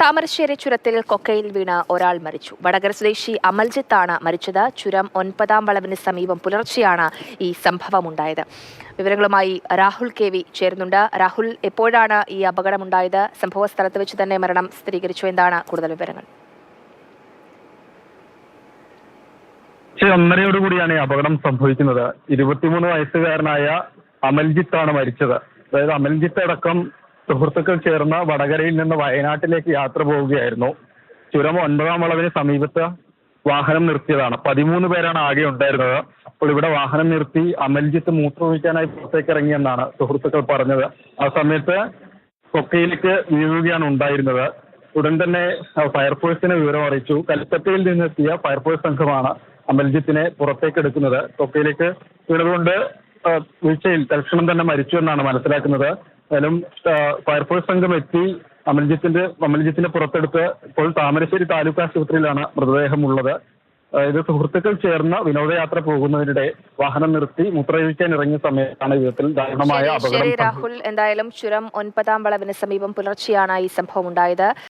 താമരശ്ശേരി ചുരത്തിൽ കൊക്കയിൽ വീണ് ഒരാൾ മരിച്ചു. വടകര സ്വദേശി അമൽജിത്താണ് മരിച്ചത്. ചുരം 9-ാം വളവിന് സമീപം പുലർച്ചെയാണ് ഈ സംഭവമുണ്ടായത്. വിവരങ്ങളുമായി രാഹുൽ കെ.വി. ചേരുന്നുണ്ട്. രാഹുൽ, എപ്പോഴാണ് ഈ അപകടമുണ്ടായത്? സംഭവ സ്ഥലത്ത് വെച്ച് തന്നെ മരണം സ്ഥിരീകരിച്ചു. എന്താണ് കൂടുതൽ വിവരങ്ങൾ? 1:30 ഈ അപകടം സംഭവിക്കുന്നത്. 23 വയസ്സുകാരനായ അമൽജിത്താണ് മരിച്ചത്. അതായത് അമൽജിത്ത് അടക്കം സുഹൃത്തുക്കൾ ചേർന്ന് വടകരയിൽ നിന്ന് വയനാട്ടിലേക്ക് യാത്ര പോവുകയായിരുന്നു. ചുരം 9-ാം വളവിന് സമീപത്ത് വാഹനം നിർത്തിയതാണ്. 13 പേരാണ് ആകെ ഉണ്ടായിരുന്നത്. അപ്പോൾ ഇവിടെ വാഹനം നിർത്തി അമൽജിത്ത് മൂത്രമൊഴിക്കാനായി പുറത്തേക്ക് ഇറങ്ങിയെന്നാണ് സുഹൃത്തുക്കൾ പറഞ്ഞത്. ആ സമയത്ത് കൊക്കയിലേക്ക് വീഴുകയാണ് ഉണ്ടായിരുന്നത്. ഉടൻ തന്നെ ഫയർഫോഴ്സിനെ വിവരം അറിയിച്ചു. കൽപ്പറ്റയിൽ നിന്നെത്തിയ ഫയർഫോഴ്സ് സംഘമാണ് അമൽജിത്തിനെ പുറത്തേക്ക് എടുക്കുന്നത്. കൊക്കയിലേക്ക് വീണതുകൊണ്ട് വീഴ്ചയിൽ തൽക്ഷണം തന്നെ മരിച്ചു എന്നാണ് മനസ്സിലാക്കുന്നത്. എന്നാലും ഫയർഫോഴ്സ് സംഘം എത്തി അമൽജിത്തിനെ പുറത്തെടുത്ത് ഇപ്പോൾ താമരശ്ശേരി താലൂക്ക് ആശുപത്രിയിലാണ് മൃതദേഹം ഉള്ളത്. ഇത് സുഹൃത്തുക്കൾ ചേർന്ന് വിനോദയാത്ര പോകുന്നതിനിടെ വാഹനം നിർത്തി മൂത്രമൊഴിക്കാൻ ഇറങ്ങിയ സമയത്താണ് വിധത്തിൽ ദാരുണമായ അപകടം. രാഹുൽ, എന്തായാലും ചുരം 9-ാം വളവിന് സമീപം പുലർച്ചെയാണ് ഈ സംഭവം ഉണ്ടായത്.